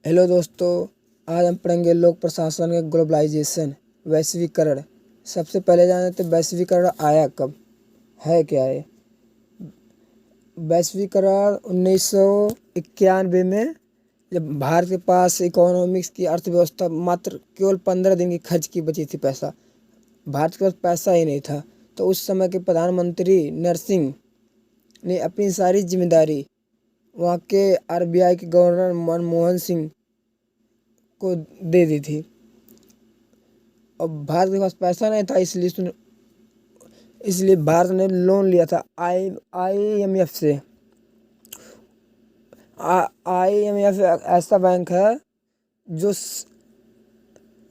Hello दोस्तों, आज हम पढ़ेंगे लोक प्रशासन का ग्लोबलाइजेशन वैश्वीकरण। सबसे पहले जानते हैं वैश्वीकरण आया कब, है क्या है। वैश्वीकरण 1991 में, जब भारत के पास इकोनॉमिक्स की अर्थव्यवस्था मात्र केवल 15 दिन की खर्च की बची थी। पैसा, भारत के पास पैसा ही नहीं था। तो उस समय के प्रधानमंत्री नरसिंह ने अपनी सारी जिम्मेदारी वहाँ के आरबीआई के गवर्नर मनमोहन सिंह को दे दी थी। और भारत के पास पैसा नहीं था, इसलिए भारत ने लोन लिया था IMF से। IMF ऐसा बैंक है जो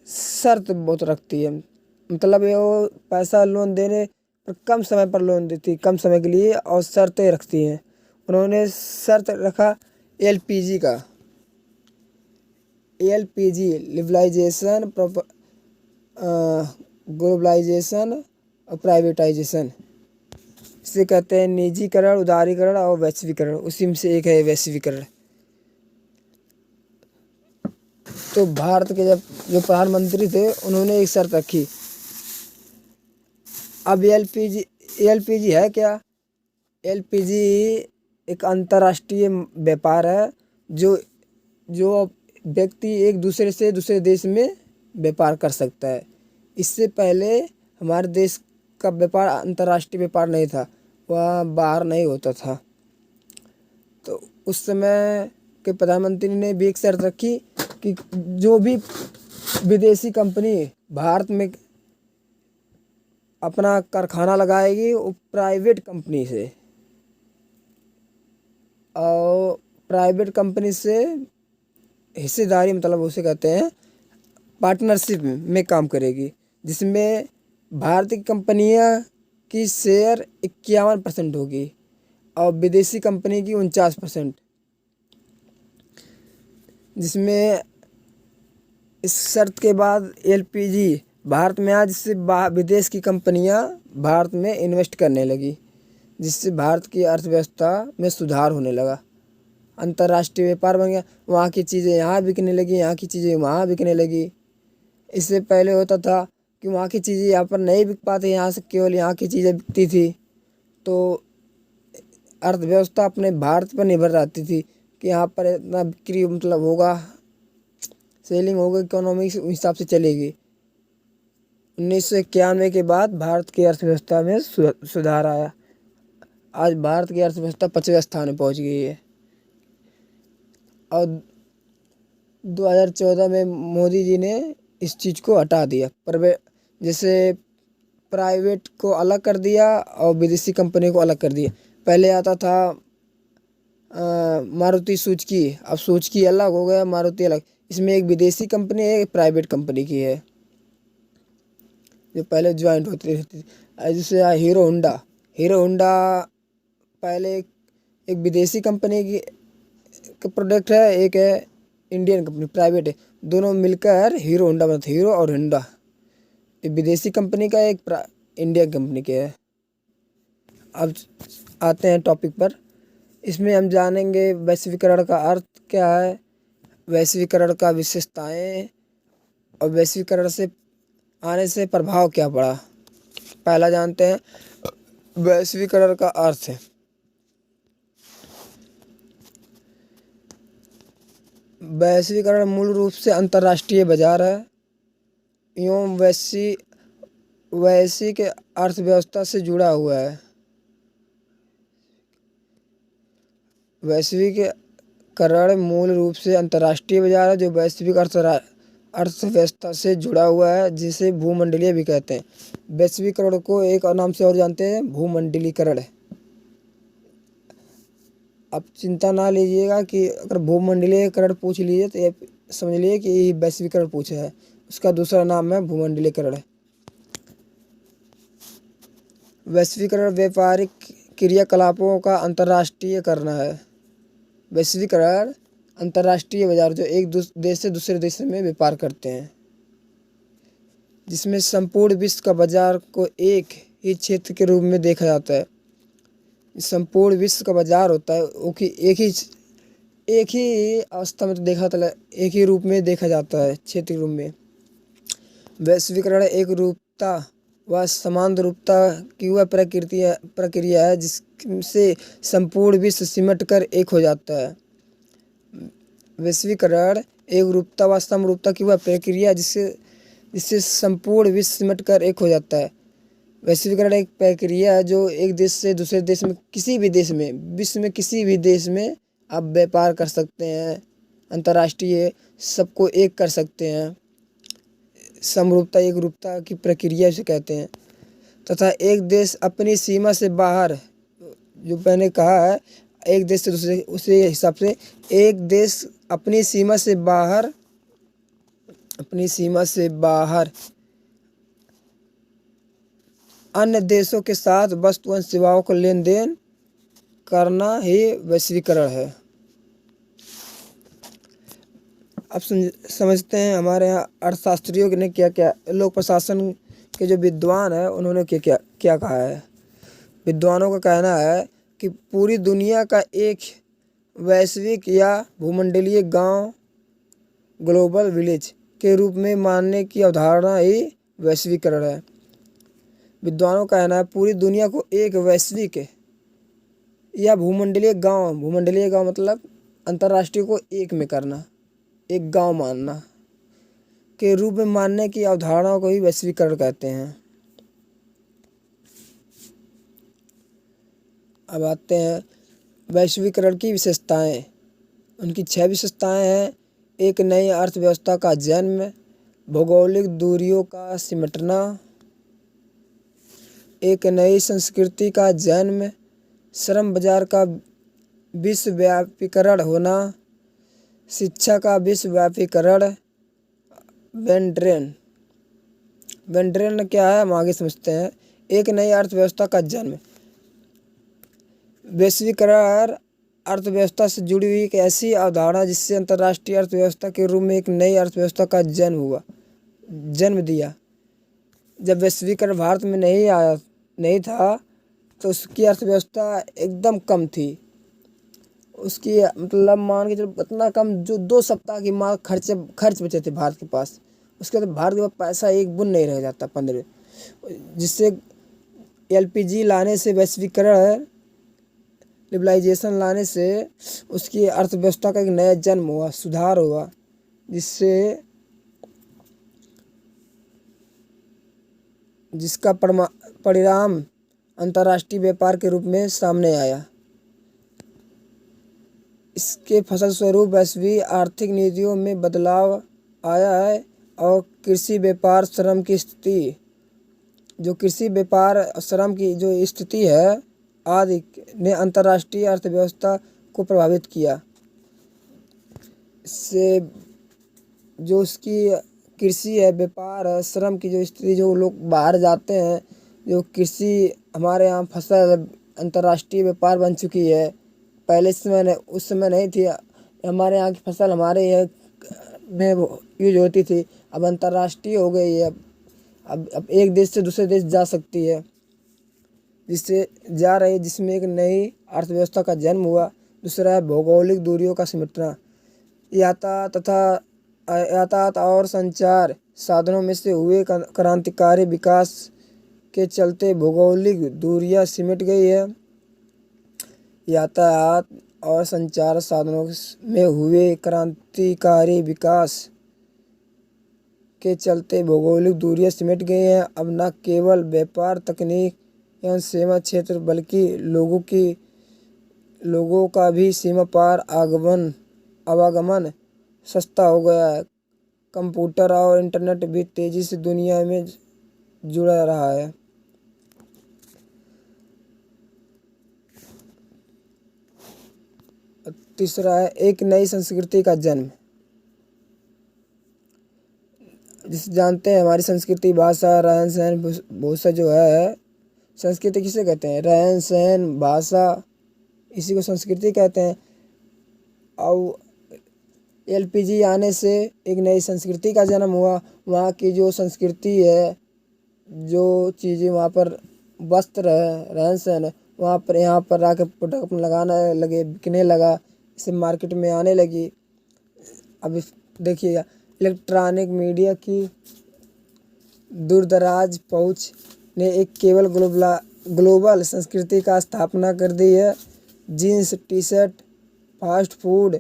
शर्त बहुत रखती है। मतलब ये वो पैसा लोन देने पर कम समय पर लोन देती है, कम समय के लिए, और शर्तें रखती हैं। उन्होंने शर्त रखा LPG का, LPG लिबरलाइजेशन, ग्लोबलाइजेशन और प्राइवेटाइजेशन। इसे कहते हैं निजीकरण, उदारीकरण और वैश्वीकरण। उसी में से एक है वैश्वीकरण। तो भारत के जो प्रधानमंत्री थे, उन्होंने एक शर्त रखी। अब LPG है क्या। LPG एक अंतर्राष्ट्रीय व्यापार है, जो जो व्यक्ति एक दूसरे से दूसरे देश में व्यापार कर सकता है। इससे पहले हमारे देश का व्यापार अंतर्राष्ट्रीय व्यापार नहीं था, वह बाहर नहीं होता था। तो उस समय के प्रधानमंत्री ने भी एक शर्त रखी कि जो भी विदेशी कंपनी भारत में अपना कारखाना लगाएगी, वो प्राइवेट कंपनी से, और प्राइवेट कंपनी से हिस्सेदारी, मतलब उसे कहते हैं पार्टनरशिप में काम करेगी, जिसमें भारतीय कंपनियां की शेयर 51% होगी और विदेशी कंपनी की 49%। जिसमें इस शर्त के बाद LPG भारत में आया, जिससे विदेश की कंपनियां भारत में इन्वेस्ट करने लगी, जिससे भारत की अर्थव्यवस्था में सुधार होने लगा। अंतर्राष्ट्रीय व्यापार बन गया, वहाँ की चीज़ें यहाँ बिकने लगी, यहाँ की चीज़ें वहाँ बिकने लगी। इससे पहले होता था कि वहाँ की चीज़ें यहाँ पर नहीं बिक पाती, यहाँ से केवल यहाँ की चीज़ें बिकती थी। तो अर्थव्यवस्था अपने भारत पर निर्भर रहती थी कि यहाँ पर इतना बिक्री, मतलब होगा, सेलिंग होगा, इकोनॉमी उस हिसाब से चलेगी। 1991 के बाद भारत की अर्थव्यवस्था में सुधार आया। आज भारत की अर्थव्यवस्था 5वें स्थान में पहुँच गई है। और 2014 में मोदी जी ने इस चीज़ को हटा दिया। जैसे प्राइवेट को अलग कर दिया और विदेशी कंपनी को अलग कर दिया। पहले आता था मारुति सुजुकी, अब सुजुकी अलग हो गया, मारुति अलग। इसमें एक विदेशी कंपनी है, एक प्राइवेट कंपनी की है, जो पहले ज्वाइंट होती रहती थी। जैसे हीरो होंडा पहले एक विदेशी कंपनी का प्रोडक्ट है, एक है इंडियन कंपनी, प्राइवेट है। दोनों मिलकर हीरो होंडा बनता है। हीरो और होंडा एक विदेशी कंपनी का, एक इंडियन कंपनी के है। अब आते हैं टॉपिक पर। इसमें हम जानेंगे वैश्वीकरण का अर्थ क्या है, वैश्वीकरण का विशेषताएं, और वैश्वीकरण से आने से प्रभाव क्या पड़ा। पहला जानते हैं वैश्वीकरण का अर्थ है। वैश्वीकरण मूल रूप से अंतर्राष्ट्रीय बाजार है एवं वैश्विक अर्थव्यवस्था से जुड़ा हुआ है। वैश्वीकरण मूल रूप से अंतर्राष्ट्रीय बाजार है जो वैश्विक अर्थव्यवस्था से जुड़ा हुआ है, जिसे भूमंडलीय भी कहते हैं। वैश्वीकरण को एक और नाम से और जानते हैं, भूमंडलीकरण। अब चिंता ना लीजिएगा कि अगर भूमंडलीकरण पूछ लीजिए तो ये समझ लीजिए कि ये वैश्वीकरण पूछा है, उसका दूसरा नाम है भूमंडलीकरण। वैश्वीकरण व्यापारिक क्रियाकलापों का अंतर्राष्ट्रीय करना है। वैश्वीकरण अंतर्राष्ट्रीय बाजार, जो एक देश से दूसरे देश में व्यापार करते हैं, जिसमें संपूर्ण विश्व का बाजार को एक ही क्षेत्र के रूप में देखा जाता है। संपूर्ण विश्व का बाजार होता है वो कि एक ही अवस्था में तो एक ही रूप में देखा जाता है क्षेत्रीय रूप में। वैश्वीकरण एक रूपता व समानरूपता की वह प्रक्रिया है जिससे संपूर्ण विश्व सिमट कर एक हो जाता है। वैश्वीकरण एक रूपता व समरूपता की वह प्रक्रिया जिससे संपूर्ण विश्व सिमट कर एक हो जाता है। वैश्वीकरण एक प्रक्रिया है जो एक देश से दूसरे देश में, किसी भी देश में, विश्व में किसी भी देश में आप व्यापार कर सकते हैं, अंतर्राष्ट्रीय सबको एक कर सकते हैं। समरूपता एक रूपता की प्रक्रिया से कहते हैं। तथा एक देश अपनी सीमा से बाहर, जो मैंने कहा है एक देश से दूसरे, उसी हिसाब से एक देश अपनी सीमा से बाहर अन्य देशों के साथ वस्तु एवं सेवाओं को लेन देन करना ही वैश्वीकरण है। अब समझते हैं हमारे यहाँ अर्थशास्त्रियों ने क्या क्या, लोक प्रशासन के जो विद्वान हैं उन्होंने क्या कहा है। विद्वानों का कहना है कि पूरी दुनिया का एक वैश्विक या भूमंडलीय गांव, ग्लोबल विलेज के रूप में मानने की अवधारणा ही वैश्वीकरण है। विद्वानों का कहना है पूरी दुनिया को एक वैश्विक या भूमंडलीय गांव मतलब अंतर्राष्ट्रीय को एक में करना, एक गांव मानना के रूप में मानने की अवधारणा को ही वैश्वीकरण कहते हैं। अब आते हैं वैश्वीकरण की विशेषताएं। उनकी 6 विशेषताएं हैं। एक नई अर्थव्यवस्था का जन्म, भौगोलिक दूरियों का सिमटना, एक नई संस्कृति का जन्म, श्रम बाजार का विश्वव्यापीकरण होना, शिक्षा का विश्वव्यापीकरण। वेंड्रेन क्या है हम आगे समझते हैं। एक नई अर्थव्यवस्था का जन्म, वैश्वीकरण अर्थव्यवस्था से जुड़ी हुई एक ऐसी अवधारणा जिससे अंतर्राष्ट्रीय अर्थव्यवस्था के रूप में एक नई अर्थव्यवस्था का जन्म दिया। जब वैश्वीकरण भारत में नहीं था तो उसकी अर्थव्यवस्था एकदम कम थी। उसकी मतलब मान के चलो इतना कम, जो 2 सप्ताह की माँ खर्च बचे थे भारत के पास। उसके बाद भारत के पास पैसा एक बुन नहीं रह जाता 15, जिससे LPG लाने से, वैश्वीकरण लिबरलाइजेशन लाने से उसकी अर्थव्यवस्था का एक नया जन्म हुआ, सुधार हुआ, जिसका परिणाम अंतर्राष्ट्रीय व्यापार के रूप में सामने आया। इसके फलस्वरूप वैश्विक आर्थिक नीतियों में बदलाव आया है और कृषि व्यापार श्रम की स्थिति जो स्थिति है आदि ने अंतर्राष्ट्रीय अर्थव्यवस्था को प्रभावित किया। इससे जो उसकी कृषि है, व्यापार है, श्रम की जो स्थिति, जो लोग बाहर जाते हैं, जो कृषि हमारे यहाँ फसल अंतर्राष्ट्रीय व्यापार बन चुकी है। पहले उस समय नहीं थी। हमारे यहाँ की फसल हमारे यहाँ में यूज होती थी, अब अंतर्राष्ट्रीय हो गई है। अब एक देश से दूसरे देश जा सकती है, जिसमें एक नई अर्थव्यवस्था का जन्म हुआ। दूसरा है भौगोलिक दूरियों का सिमटना। यातायात और संचार साधनों में से हुए क्रांतिकारी विकास के चलते भौगोलिक दूरियां सिमट गई है। यातायात और संचार साधनों में हुए क्रांतिकारी विकास के चलते भौगोलिक दूरियां सिमट गई हैं। अब न केवल व्यापार, तकनीक एवं सेवा क्षेत्र बल्कि लोगों का भी सीमा पार आवागमन सस्ता हो गया है। कंप्यूटर और इंटरनेट भी तेजी से दुनिया में जुड़ा रहा है। तीसरा है एक नई संस्कृति का जन्म। जिसे जानते हैं हमारी संस्कृति, भाषा, रहन सहन, भूषा जो है, संस्कृति किसे कहते हैं? रहन सहन, भाषा, इसी को संस्कृति कहते हैं। और LPG आने से एक नई संस्कृति का जन्म हुआ। वहाँ की जो संस्कृति है, जो चीज़ें वहाँ पर, वस्त्र है, रहन सहन है, वहाँ पर यहाँ पर आकर प्रोडक्ट लगाना लगे, बिकने लगा। इसे मार्केट में आने लगी। अब देखिएगा, इलेक्ट्रॉनिक मीडिया की दूरदराज पहुँच ने एक केवल ग्लोबल संस्कृति का स्थापना कर दी है। Jeans, T shirt, fast food,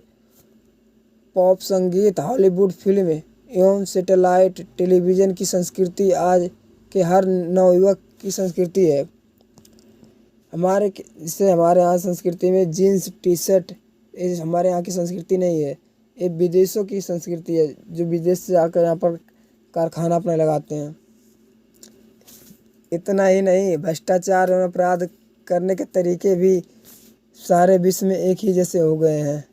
pop संगीत, हॉलीवुड फिल्म एवं सैटेलाइट टेलीविज़न की संस्कृति आज के हर नवयुवक की संस्कृति है। जैसे हमारे यहाँ संस्कृति में जीन्स टी शर्ट हमारे यहाँ की संस्कृति नहीं है, ये विदेशों की संस्कृति है, जो विदेश से आकर यहाँ पर कारखाना अपने लगाते हैं। इतना ही नहीं, भ्रष्टाचार और अपराध करने के तरीके भी सारे विश्व में एक ही जैसे हो गए हैं।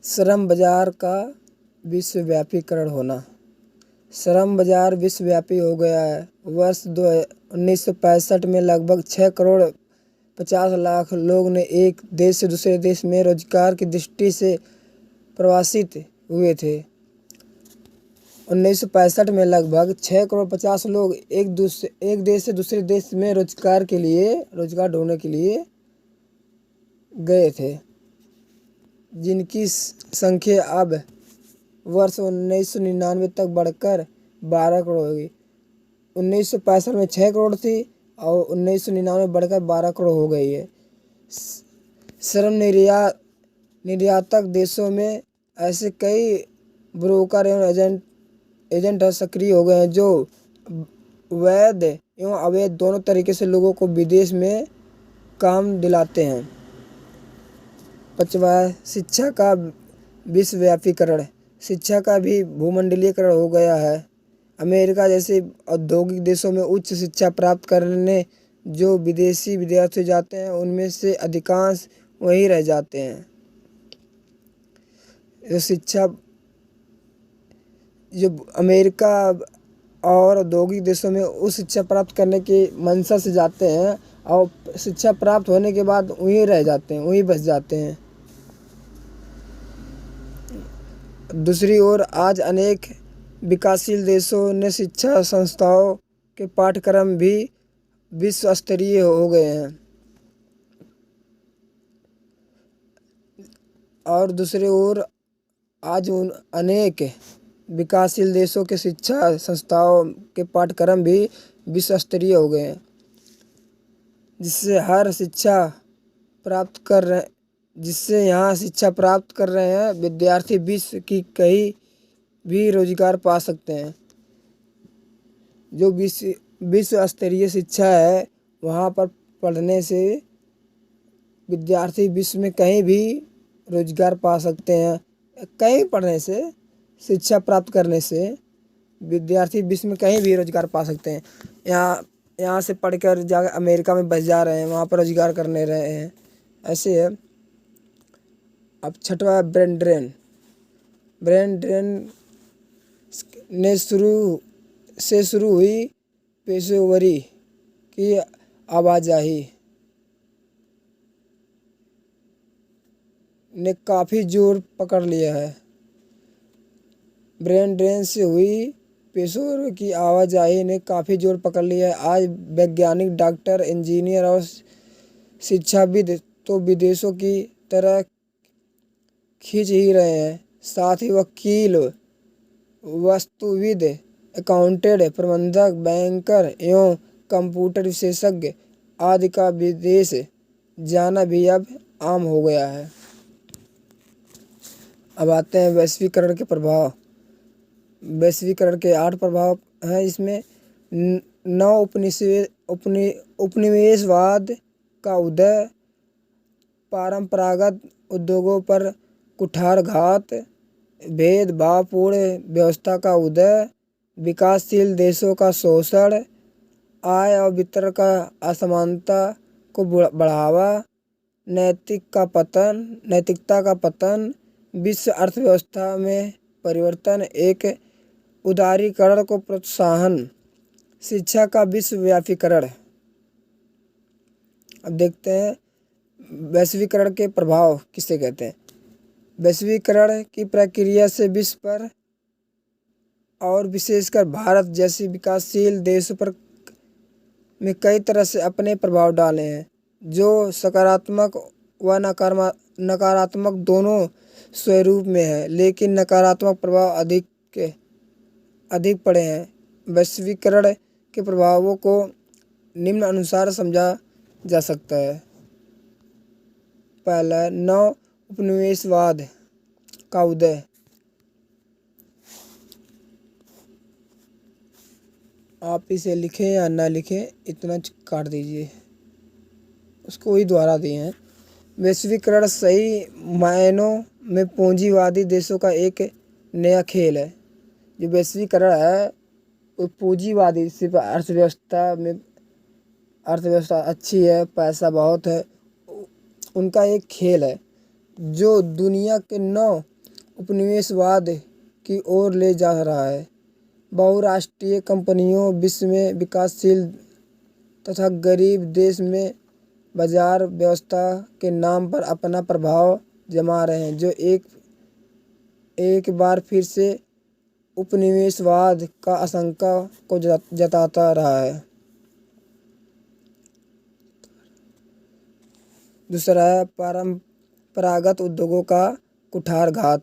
श्रम बाजार का विश्वव्यापीकरण होना। श्रम बाजार विश्वव्यापी हो गया है। वर्ष 1965 में लगभग 6,50,00,000 लोग ने एक देश से दूसरे देश में रोजगार की दृष्टि से प्रवासित हुए थे। 1965 में लगभग 6,50,00,000 लोग एक देश से दूसरे देश में रोजगार ढूंढने के लिए गए थे, जिनकी संख्या अब वर्ष 1999 तक बढ़कर 12 करोड़ हो गई। 1965 में 6 करोड़ थी और 1999 में बढ़कर 12 करोड़ हो गई है। श्रम निर्यातक देशों में ऐसे कई ब्रोकर एवं एजेंट सक्रिय हो गए हैं, जो वैध एवं अवैध दोनों तरीके से लोगों को विदेश में काम दिलाते हैं। 5वां, शिक्षा का विश्वव्यापीकरण। शिक्षा का भी भूमंडलीकरण हो गया है। अमेरिका जैसे औद्योगिक देशों में उच्च शिक्षा प्राप्त करने जो विदेशी विद्यार्थी जाते हैं, उनमें से अधिकांश वहीं रह जाते हैं। जो अमेरिका और औद्योगिक देशों में उस शिक्षा प्राप्त करने की मंशा से जाते हैं और शिक्षा प्राप्त होने के बाद वहीं रह जाते हैं, वहीं बस जाते हैं। दूसरी ओर आज अनेक विकासशील देशों ने शिक्षा संस्थाओं के पाठ्यक्रम भी विश्व स्तरीय हो गए हैं। और दूसरी ओर आज अनेक विकासशील देशों के शिक्षा संस्थाओं के पाठ्यक्रम भी विश्व स्तरीय हो गए हैं, जिससे यहाँ शिक्षा प्राप्त कर रहे हैं विद्यार्थी विश्व की कहीं भी रोजगार पा सकते हैं। जो विश्व स्तरीय शिक्षा है, वहाँ पर पढ़ने से विद्यार्थी विश्व में कहीं भी रोजगार पा सकते हैं। कहीं पढ़ने से, शिक्षा प्राप्त करने से विद्यार्थी विश्व में कहीं भी रोजगार पा सकते हैं। यहाँ से पढ़कर जा अमेरिका में बस जा रहे हैं, वहाँ पर रोजगार करने रहे हैं, ऐसे है। अब 6वां, ब्रेन ड्रेन ने शुरू हुई पेशेवरी की आवाजाही ने काफ़ी जोर पकड़ लिया है। ब्रेन ड्रेन से हुई पेशेवरों की आवाजाही ने काफ़ी जोर पकड़ लिया है। आज वैज्ञानिक, डॉक्टर, इंजीनियर और शिक्षाविद तो विदेशों की तरह खींच ही रहे हैं। साथ ही वकील, वास्तुविद, अकाउंटेंट, प्रबंधक, बैंकर एवं कंप्यूटर विशेषज्ञ आदि का विदेश जाना भी अब आम हो गया है। अब आते हैं वैश्वीकरण के प्रभाव। वैश्वीकरण के 8 प्रभाव हैं इसमें। उपनिवेशवाद का उदय, परंपरागत उद्योगों पर कुठारघात, भेदभावपूर्ण व्यवस्था का उदय, विकासशील देशों का शोषण, आय और वितरण का असमानता को बढ़ावा, नैतिकता का पतन, विश्व अर्थव्यवस्था में परिवर्तन, एक उदारीकरण को प्रोत्साहन, शिक्षा का विश्वव्यापीकरण। अब देखते हैं वैश्वीकरण के प्रभाव किसे कहते हैं। वैश्वीकरण की प्रक्रिया से विश्व पर और विशेषकर भारत जैसे विकासशील देशों पर में कई तरह से अपने प्रभाव डाले हैं, जो सकारात्मक व नकारात्मक दोनों स्वरूप में है, लेकिन नकारात्मक प्रभाव अधिक पड़े हैं। वैश्वीकरण के प्रभावों को निम्न अनुसार समझा जा सकता है। पहला, नव उपनिवेशवाद का उदय। आप इसे लिखें या ना लिखें, इतना काट दीजिए, उसको ही दोहरा दिए हैं। वैश्वीकरण सही मायनों में पूंजीवादी देशों का एक नया खेल है। जो वैश्वीकरण है वो पूंजीवादी, सिर्फ अर्थव्यवस्था अच्छी है, पैसा बहुत है, उनका एक खेल है जो दुनिया के नव उपनिवेशवाद की ओर ले जा रहा है। बहुराष्ट्रीय कंपनियों विश्व में विकासशील तथा गरीब देश में बाजार व्यवस्था के नाम पर अपना प्रभाव जमा रहे हैं, जो एक बार फिर से उपनिवेशवाद का आशंका को जताता रहा है। दूसरा है परंपरागत उद्योगों का कुठारघात।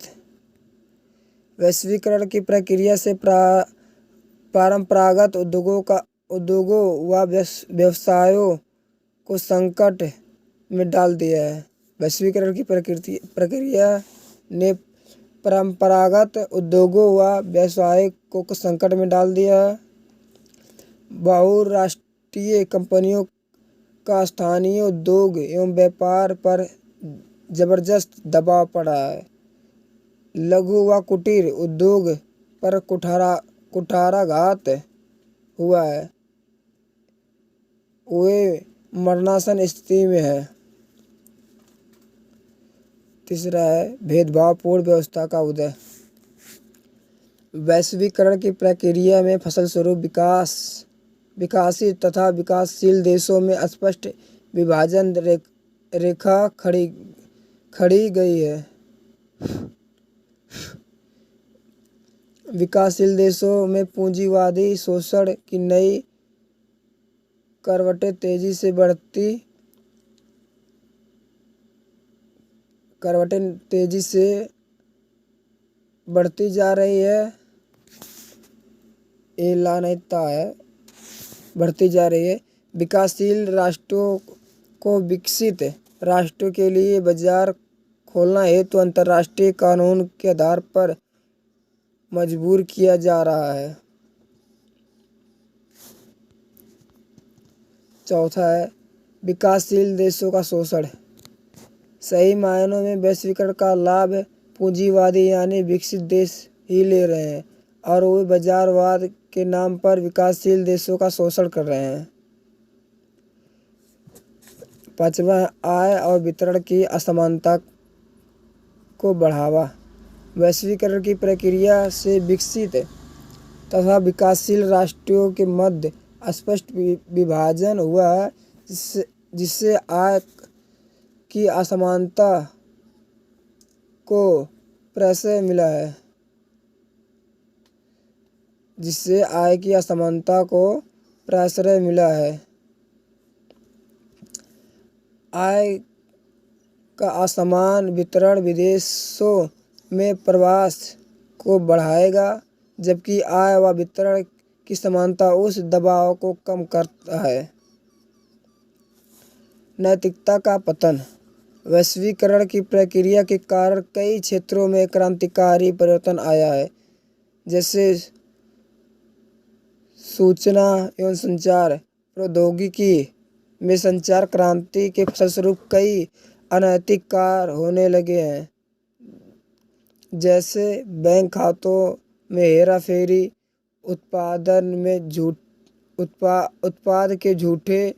वैश्वीकरण की प्रक्रिया से परंपरागत उद्योगों व व्यवसायों को संकट में डाल दिया है। वैश्वीकरण की प्रक्रिया ने परंपरागत उद्योगों व व्यवसाय को संकट में डाल दिया है। बहुराष्ट्रीय कंपनियों का स्थानीय उद्योग एवं व्यापार पर जबरदस्त दबाव पड़ा है। लघु व कुटीर उद्योग पर कुठाराघात हुआ है, वे मरणासन स्थिति में है। तीसरा है भेदभावपूर्ण व्यवस्था का उदय। वैश्वीकरण की प्रक्रिया में फलस्वरूप विकासित तथा विकासशील देशों में स्पष्ट विभाजन रेखा खड़ी गई है। विकासशील देशों में पूंजीवादी शोषण की नई करवटें तेजी से बढ़ती जा रही है। ये लानता है, बढ़ती जा रही है। विकासशील राष्ट्रों को विकसित राष्ट्रों के लिए बाजार खोलना हेतु अंतर्राष्ट्रीय कानून के आधार पर मजबूर किया जा रहा है। चौथा है विकासशील देशों का शोषण। सही मायनों में वैश्वीकरण का लाभ पूंजीवादी यानी विकसित देश ही ले रहे हैं और वे बाजारवाद के नाम पर विकासशील देशों का शोषण कर रहे हैं। पांचवा, आय और वितरण की असमानता को बढ़ावा। वैश्वीकरण की प्रक्रिया से विकसित तथा विकासशील राष्ट्रों के मध्य स्पष्ट विभाजन हुआ है, जिससे आय की असमानता को प्रश्रय मिला है। आय का असमान वितरण विदेशों में प्रवास को बढ़ाएगा, जबकि आय व वितरण की समानता उस दबाव को कम करता है। नैतिकता का पतन। वैश्वीकरण की प्रक्रिया के कारण कई क्षेत्रों में क्रांतिकारी परिवर्तन आया है, जैसे सूचना एवं संचार प्रौद्योगिकी में संचार क्रांति के फलस्वरूप कई अनैतिक कार्य होने लगे हैं, जैसे बैंक खातों में हेराफेरी, उत्पाद के झूठे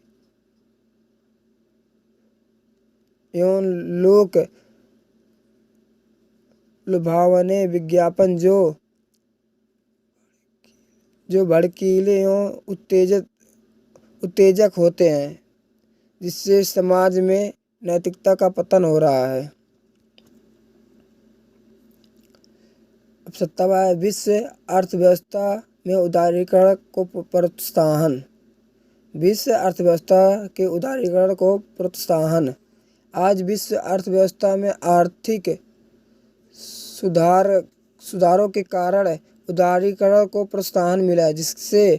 एवं लोक लुभावने विज्ञापन जो भड़कीले एवं उत्तेजक होते हैं, जिससे समाज में नैतिकता का पतन हो रहा है। अब 7वां है विश्व अर्थव्यवस्था में उदारीकरण को प्रोत्साहन। विश्व अर्थव्यवस्था के उदारीकरण को प्रोत्साहन। आज विश्व अर्थव्यवस्था में आर्थिक सुधारों के कारण उदारीकरण को प्रोत्साहन मिला, जिससे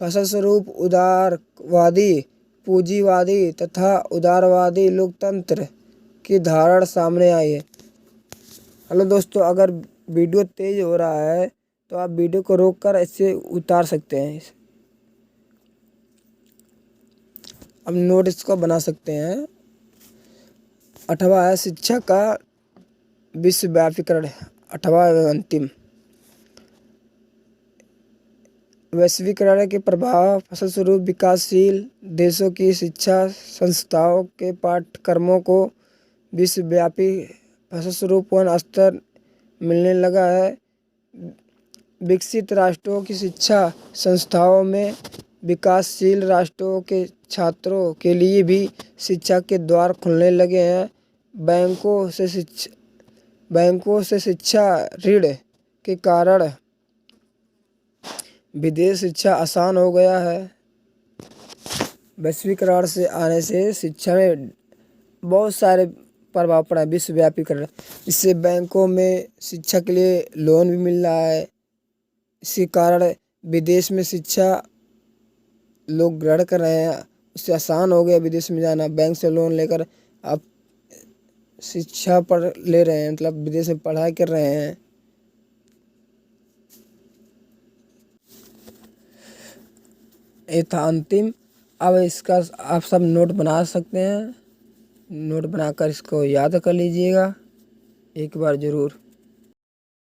फलस्वरूप उदारवादी, पूंजीवादी तथा उदारवादी लोकतंत्र की धारणा सामने आई है। हेलो दोस्तों, अगर वीडियो तेज हो रहा है तो आप वीडियो को रोककर इसे उतार सकते हैं। अब नोट इसको बना सकते हैं। 8वां है शिक्षा का विश्वव्यापीकरण। 8वां एवं अंतिम। वैश्वीकरण के प्रभाव फलस्वरूप विकासशील देशों की शिक्षा संस्थाओं के पाठ्यक्रमों को विश्वव्यापी फलस्वरूप स्तर मिलने लगा है। विकसित राष्ट्रों की शिक्षा संस्थाओं में विकासशील राष्ट्रों के छात्रों के लिए भी शिक्षा के द्वार खुलने लगे हैं। बैंकों से शिक्षा ऋण के कारण विदेश शिक्षा आसान हो गया है। वैश्वीकरण से आने से शिक्षा में बहुत सारे प्रभाव पड़ा है। विश्वव्यापीकरण, इससे बैंकों में शिक्षा के लिए लोन भी मिल रहा है। इसी कारण विदेश में शिक्षा लोग ग्रहण कर रहे हैं। उससे आसान हो गया विदेश में जाना। बैंक से लोन लेकर आप शिक्षा पढ़ ले रहे हैं, मतलब विदेश में पढ़ाई कर रहे हैं। ये था अंतिम। अब इसका आप सब नोट बना सकते हैं। नोट बनाकर इसको याद कर लीजिएगा एक बार ज़रूर।